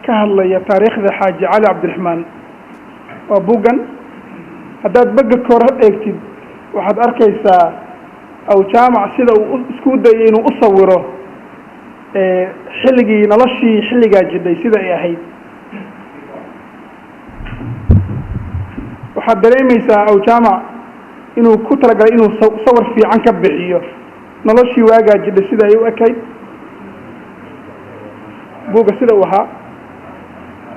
كهلا تاريخ ذا حاج علي عبد الرحمن وبوغن هداد بقى كورة اكتب واحد أركيسا أو جامع سيدا وسكودا ينو أصوره حلقي نلشي حلقا جدا سيدا ياهيد waxaa dareemaysaa aw jaamac inuu ku talagalay inuu sawir fiican ka bixiyo noloshii waagaa jidha sida ay u ekayd buuga sida uu ahaa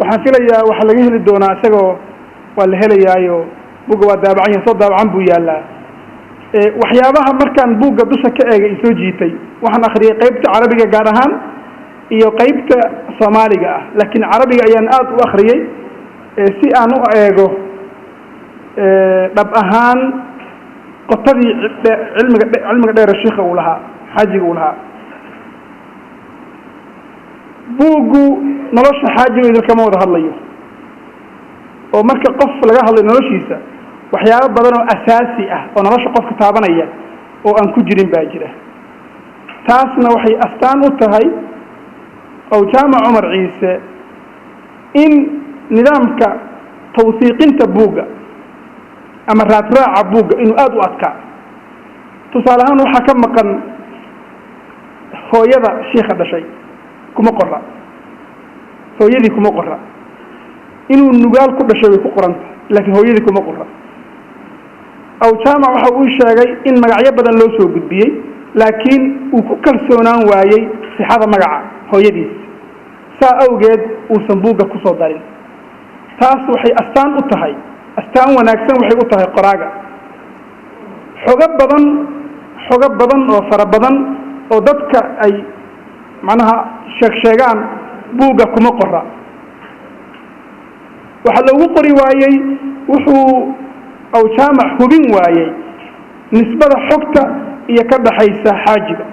waxaan filayaa waxa laga heli doonaa isagoo waa la helayaayo buuga waa daabacan yahay soo daabacan buu yaalaa waxyaabaha markaan buuga dusha ka eegay soo jiitay waxaan akhriyay qaybta carabiga gaar ahaan iyo qaybta soomaaliga ah laakiin carabiga ayaan aad u akhriyay si aan u eego dhab ahaan qotadii cilmiga dheer sheekha uu lahaa xaajiga uu lahaa buugu nolosha xaajiga kama wada hadlayo oo marka qof laga hadlayo noloshiisa waxyaabo badan oo asaasi ah oo nolosha qofka taabanaya oo aan ku jirin baa jira taasna waxay astaan u tahay aw jaamac Umar Ciise in nidaamka tawsiiqinta buuga ama raadraaca buuga inuu aad u adkaa tusaale ahaan waxaa ka maqan hooyada sheekha dhashay kuma qora hooyadii kuma qora inuu nugaal ku dhashay way ku qoranta laakiin hooyadii kuma qora aw jaamac waxa uu sheegay in magacyo badan loo soo gudbiyay laakiin uu ku kalsoonaan waayay sixada magaca hooyadiis saa awgeed uusan buuga ku soo darin taas waxay astaan u tahay astaan wanaagsan waxay u tahay qoraaga xoga badan oo fara badan oo dadka ay macnaha sheegaan buuga kuma qora waxa lagu qori waayay wuxuu aw jaamac hubin waayay nisbada xogta iyo ka dhaxaysa xaajiga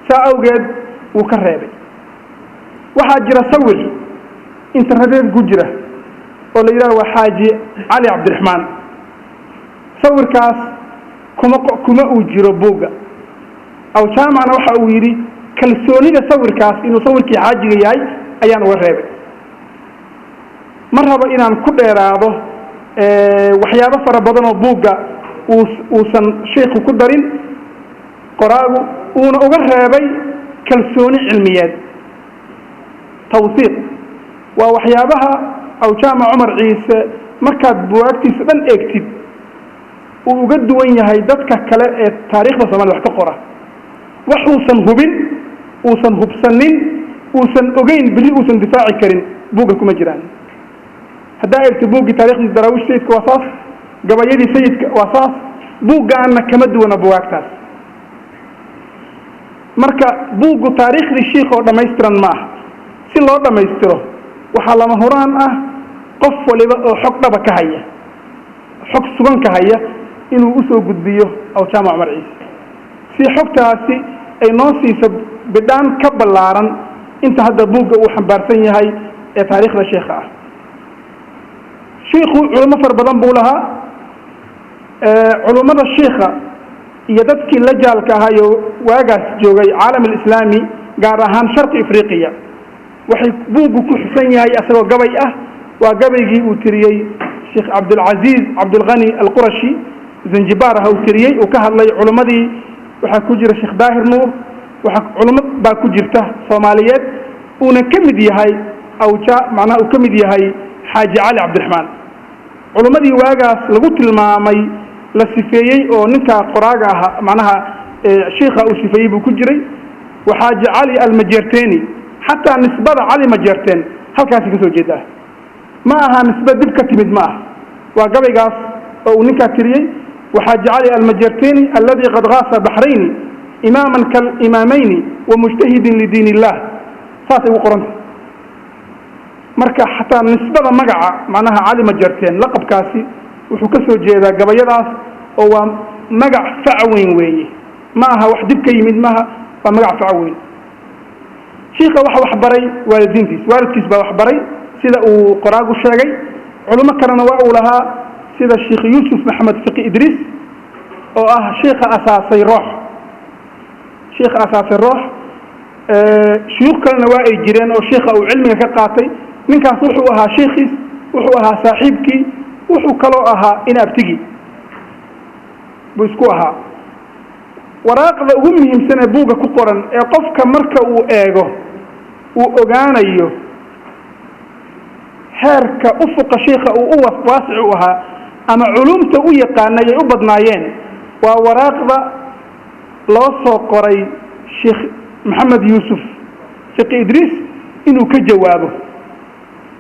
saa awgeed uu ka reebay waxaa jira sawir interneted ku jira oo la yiraahdo xaaji cali cabdiraxmaan sawirkaas kuma uu jiro buuga aw jaamacna waxa uu yiri kalsoonida sawirkaas inuu sawirkii xaajiga yahay ayaan uga reebay marhaba inaan ku dheeraado waxyaabo fara badan oo buuga uusan sheekhu ku darin qoraagu uuna uga reebay kalsooni cilmiyeed tawsiiq waa waxyaabaha aw jaamac Umar Ciise markaad buugtiisa dhan eegtid uu uga duwan yahay dadka kale ee taariikhda Soomaaliya wax ka qora waxuusan hubin uusan hubsanin uusan ogeyn bili uusan difaaci karin buuga kuma jiraan hadaa ay buugi taariikhda daraawish sayidka wasaas gabayadii sayidka wasaas buugaana kama duwana buugtaas marka buugu taariikhdii sheekh oo dhameystiran ma si loo dhameystiro waxa lama huraan ah qof waliba oo xog dhaba ka haya xog sugan ka haya inuu u soo gudbiyo aw jaamac Umar Ciise si xogtaasi ay noo siiso bidaan ka balaaran inta hadda buuga uu xambaarsan yahay ee taariikhda sheekha ah sheekhu culimo far badan buu lahaa culimada sheekha iyo dadkii la jaalka ahayo waagaas joogay caalamka islaami gaar ahaan sharqi afriqiya waxay buugu ku xusan yahay asagoo gabay ah waa gabaygii uu tiriyay Sheikh Abdul Aziz Abdul Ghani Al-Qurashi Zanzibar uu tiriyay oo ka hadlay culimadii waxa ku jira Sheikh Daahir Nuur waxa culimad baa ku jirta Soomaaliyeed una kamid yahay macna uu kamid yahay Xaaji Cali Cabdiraxmaan culimadii waagaas lagu tilmaamay la sifeeyay oo ninka qoraaga ah macnaha sheekha uu sifeeyay buu ku jiray وحاجة علي المجرتيني حتى نسبة علي مجرتين هل كان في كسو جدا معها نسبة دبكة تمد معه وقبل قاس أو نكا تريي وحاجة علي المجرتيني الذي قد غاص بحرين إماما كالإمامين ومجتهد لدين الله فاتي وقرن مركا حتى نسبة مقعة معناها علي مجرتين لقب كاسي وحكسو جدا قبل يداس هو مقع فعوين وي معها وحدبك يمد معها فمقع فعوين شيخة وحبري والدينتيس والدكيس وحبري سيدا وقراغ الشاقي علماء كرنا وأولها سيدا الشيخ يوسف محمد فقي إدريس شيخ أساسي روح شيخ أساسي الروح shuyuukh kalena waa ay jireen oo sheekha uu cilmiga ka qaatay ninkaas wuxuu ahaa sheekhiis wuxuu ahaa saaxiibkii wuxuu kaloo ahaa in abtigi buu isku ahaa waraaqda ugu muhiimsan ee buugga ku qoran ee qofka marka uu eego uu ogaanayo heerka ufuqa sheekha uu u waasic u ahaa ama culumta u yaqaanay ay u badnaayeen waa waraaqda loo soo qoray sheekh maxamed yuusuf fiqi idriis inuu ka jawaabo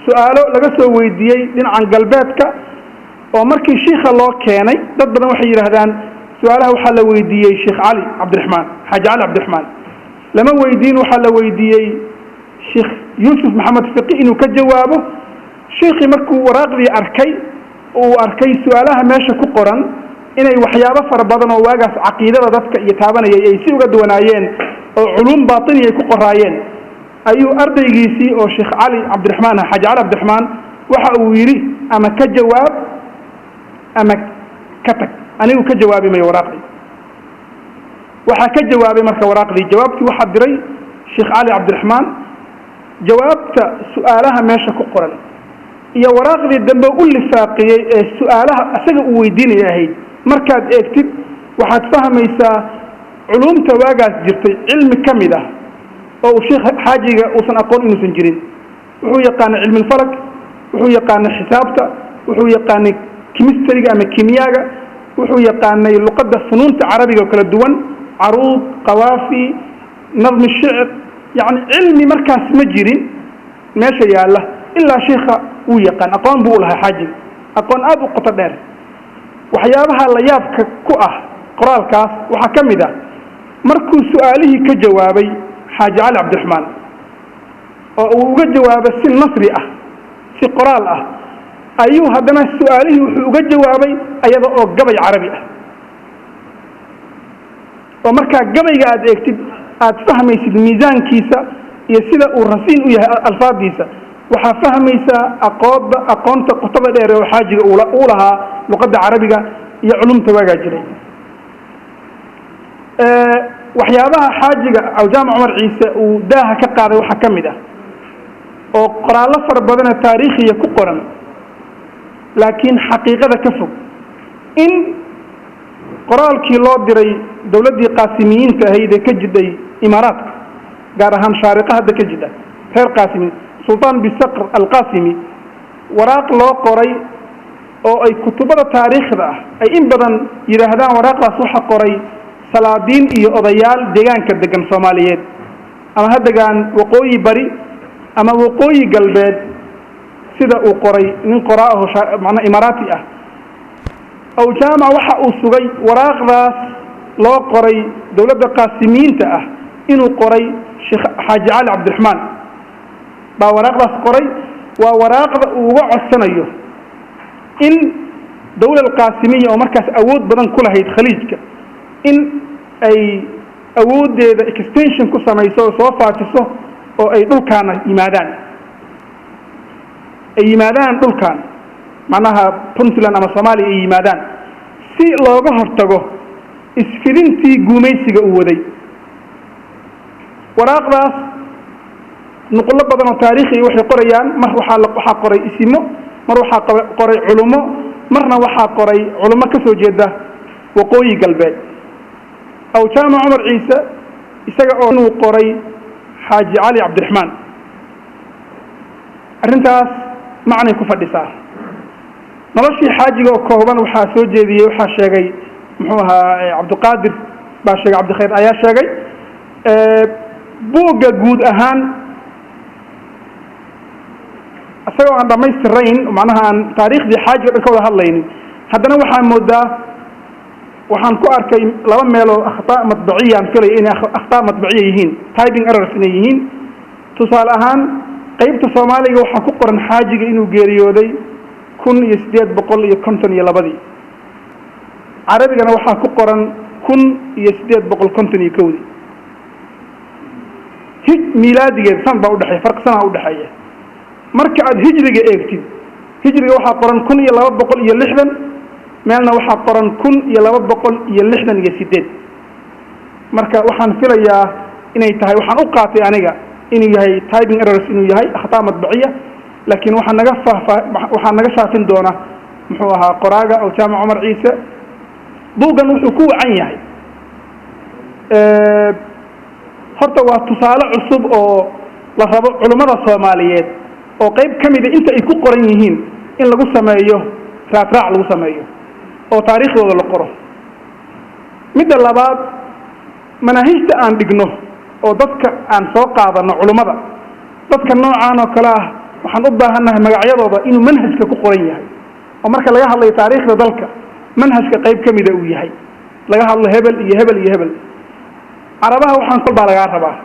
su-aalo laga soo weydiiyey dhinacan galbeedka oo markii sheekha loo keenay dad badan waxay yidhaahdaan su-aalaha waxaa la weydiiyey sheekh cali cabdiraxmaan xaaji cali cabdiraxmaan lama weydiin waxaa la weydiiyey sheekh yuusuf maxamed fiqi inuu ka jawaabo sheekhii markuu waraaqdii arkay uu arkay su-aalaha meesha ku qoran inay waxyaabo fara badan oo waagaas caqiidada dadka iyo taabanayay ay si uga duwanaayeen oo culuum baatini ay ku qoraayeen ayuu ardaygiisii oo sheekh cali cabdiraxmaan xaaji cali cabdiraxmaan waxa uu yidhi ama ka jawaab ama ka tag anigu ka jawaabi mayo waraaqdii waxaa ka jawaabay marka waraaqdii jawaabtii waxaa diray sheekh cali cabdiraxmaan jawaabta su-aalaha meesha ku qoran iyo waraaqdii dambe u lifaaqiyey ee su-aalaha isaga uu weydiinaya ahayd markaad eegtid waxaad fahmaysaa culumta waagaas jirtay cilmi ka mid ah oo uu sheekh xaajiga uusan aqoon inuusan jirin wuxuu yaqaanay cilmi falak wuxuu yaqaanay xisaabta wuxuu yaqaanay chemistryga ama kimiyaaga wuxuu yaqaanay luqadda funuunta carabiga oo kala duwan caruud qawaafi nadmi shicr yani cilmi markaas ma jirin meesha yaalla ilaa sheekha uu yaqaan aqoon buu u lahaa xaajiga aqoon aada u qoto dheer waxyaabaha la yaabka ku ah qoraalkaas waxaa ka mid ah markuu su-aalihii ka jawaabay xaaji cali cabdiraxmaan oo uu uga jawaabay si nasri ah si qoraal ah ayuu haddana su-aalihii wuxuu uga jawaabay ayada oo gabay carabi ah oo markaa gabayga aada eegtid aada fahmaysid miisaankiisa iyo sida uu rasiin u yahay alfaadiisa waxaa fahmaysaa aqoonta qotada dheer oo xaajiga uu lahaa luqadda carabiga iyo culumta waagaa jiray waxyaabaha xaajiga awjaamac cumar ciise uu daaha ka qaaday waxaa ka mid ah oo qoraallo fara badanoo taariikhiya ku qoran laakiin xaqiiqada ka fog in qoraalkii loo diray dowladdii qaasimiyiinta ahayd ee ka jidhay imaaraadka gaar ahaan shaariqa hadda ka jidha reer qaasimiin sultaan bisaqr alqasimi waraaq loo qoray oo ay kutubada taariikhda ah ay in badan yidhaahdaan waraaqdaas waxa qoray salaadiin iyo odayaal deegaanka degan soomaaliyeed ama ha degaan waqooyi bari ama waqooyi galbeed sida uu qoray nin qoraa aho macnaa imaaraati ah aw jaamac waxa uu sugay waraaqdaas loo qoray dowladda qaasimiyiinta ah inuu qoray sheekh xaaji cali cabdiraxmaan baa waraaqdaas qoray waa waraaqda uu uga codsanayo in dowla alqaasimiya oo markaas awood badan ku lahayd khaliijka in ay awooddeeda extension ku samayso oo soo faajiso oo ay dhulkaana yimaadaan dhulkan macnaha puntland ama soomaaliya ay yimaadaan si looga hortago isfidintii guumaysiga uu waday waraaqdaas nuqullo badan oo taariikhi waxay qorayaan mar waxaa qoray isimo mar waxaa qoray culummo marna waxaa qoray culummo ka soo jeeda waqooyi galbeed aw jaamac cumar ciise isaga oo inuu qoray xaaji cali cabdiraxmaan arrintaas macnay ku fadhisaa noloshii xaajiga oo kooban waxaa soo jeediyey waxaa sheegay muxuu ahaa cabdiqaadir baa sheegay cabdikhayr ayaa sheegay buugga guud ahaan isagoo aan dhammaystirayn macnaha aan taariikhdii xaajiga dhan ka wada hadlaynin haddana waxaan moodaa waxaan ku arkay laba meeloo akhtaa matbaciya aan filaya inay akhtaa matbaciya yihiin typing errors inay yihiin tusaale ahaan qaybta soomaaliga waxaa ku qoran xaajiga inuu geeriyooday 1852 carabigana waxaa ku qoran 1851 miilaadigeed san baa udhexeeya farq sanaa udhexeeya marka aad hijriga eegtid hijriga waxaa qoran 1260 meelna waxaa qoran 1268 marka waxaan filayaa inay tahay waxaan u qaatay aniga inuu yahay typing errors inuu yahay akhtaa madbaciya laakiin waxaa naga shaafin doona muxuu ahaa qoraaga oo jaamac cumar ciise buuggan wuxuu ku wacan yahay horta waa tusaale cusub oo la rabo culimmada Soomaaliyeed oo qayb kamida inta ay ku qoran yihiin in lagu sameeyo raadraac lagu sameeyo oo taariikhdooda la qoro midda labaad manahijta aan dhigno oo dadka aan soo qaadano culimmada dadka noocaan oo kale ah waxaan u baahanahay magacyadooda inuu manhajka ku qoran yahay oo marka laga hadlayo taariikhda dalka manhajka qayb kamida uu yahay laga hadlo hebel iyo hebel iyo hebel carabaha waxaan kolbaa lagaa rabaa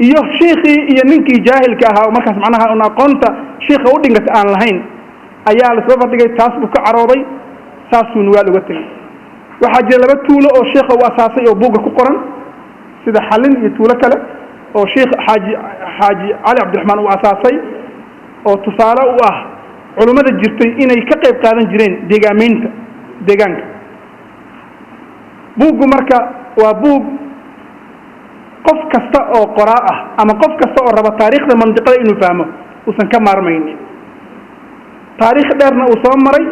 iyo sheekhi iyo ninkii jaahilka ahaa oo markaas macnaha una aqoonta sheekha u dhingata aan lahayn ayaa la soo fadhigay taas buu ka carooday saasuu nugaal uga tegay waxaa jira laba tuulo oo sheekha uu asaasay oo buugga ku qoran sida xalin iyo tuulo kale oo sheekh xaaji cali cabdiraxmaan uu asaasay oo tusaale u ah culimmada jirtay inay ka qayb qaadan jireen deegaanka buuggu marka waa buug qof kasta oo qoraa ah ama qof kasta oo raba taariikhda mandiqada inuu fahmo uusan ka maarmaynin taariikh dheerna uu soo maray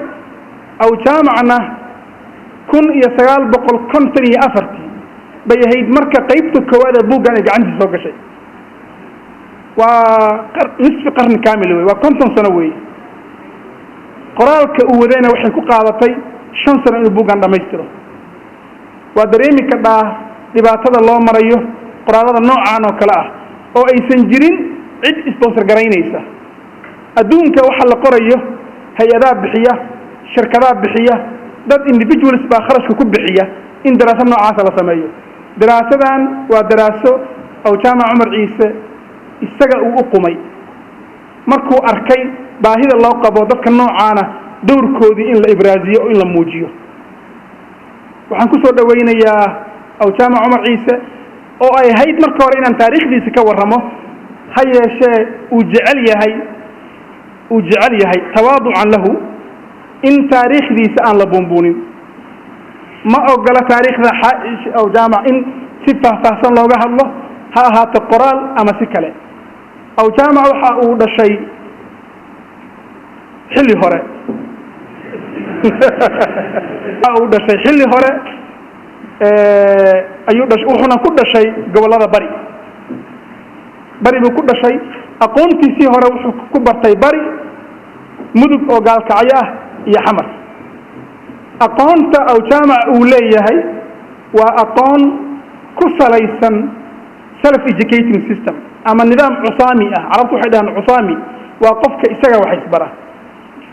aw jaamacna 1954 bay ahayd marka qaybta koowaad ee buuggan ay gacantiisa soo gashay waa nisfi qarni kaamil wey waa 50 sano wey qoraalka uu wadayna waxay ku qaadatay 5 sano inuu buuggan dhammaystiro waa dareemi kadhaa dhibaatada loo marayo qoraalada noocaan oo kale ah oo aysan jirin cid sponsor garaynaysa adduunka waxa la qorayo hay-adaha bixiya shirkadaha bixiya dad individuals baa kharashka ku bixiya in daraasad noocaas la sameeyo daraasadan waa daraaso oo jaamac cumar ciise isaga uu u qumay markuu arkay baahida loo qabo dadka noocaana dowrkoodii in la ibraaziyo oo in la muujiyo waxaan ku soo dhaweynayaa oo jaamac cumar ciise oo ay hayd marka hore inaan taariikhdiisa ka warramo ha yeeshee uu jecel yahay tawaaducan lahu in taariikhdiisa aan la buunbuunin ma ogola taariikhda oo jaamac in si faahfaahsan looga hadlo ha ahaato qoraal ama si kale oo jaamac waxa uu dhashay xilli hore wuxuuna ku dhashay gobolada bari buu ku dhashay aqoontiisii hore wuxuu ku bartay bari mudug oo gaalkacyo ah iyo xamar aqoonta oo jaamac uu leeyahay waa aqoon ku salaysan self educating system ama nidaam cusaami ah carabtu waxay dhahaan cusaami waa qofka isaga wax isbara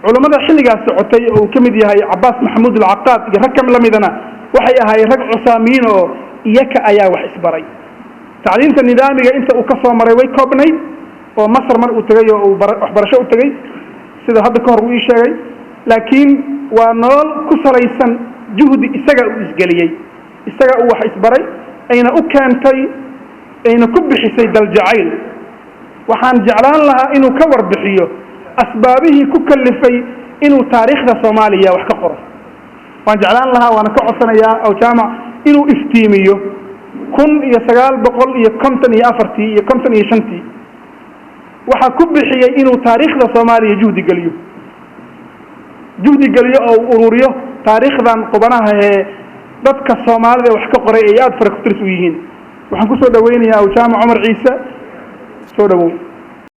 culimada xilligaas socotay oo uu ka mid yahay Cabbaas Maxamuud al-Aqad iyo rag kam lamidana waxay ahaayeen rag cusaamiin oo iyaka ayaa wax isbaray tacliinta nidaamiga inta uu ka soo maray way koobnayd oo Masar mar uu tagay oo waxbarasho u tagay sida hadda ka hor uu sheegay laakiin waa nolol ku salaysan juhdi isaga uu isgaliyay isaga uu wax isbaray ayna u keentay ayna ku bixisay dal jacayl waxaan jeclaan lahaa inuu ka warbixiyo asbaabihii ku kalifay inuu taariikhda Soomaaliya wax ka qoro waan jeclaan lahaa waana ka codsanayaa oo jaamac inuu iftiimiyo 1954 iyo 55 waxa ku bixiyay inuu taariikhda Soomaaliya juhdi galiyo oo ururiyo taariikhdan qubanaha ee dadka Soomaalida wax ka qoray ay aad farqtirsu yihiin waxaan ku soo dhaweynayaa oo jaamac Cumar Ciise soo dhawow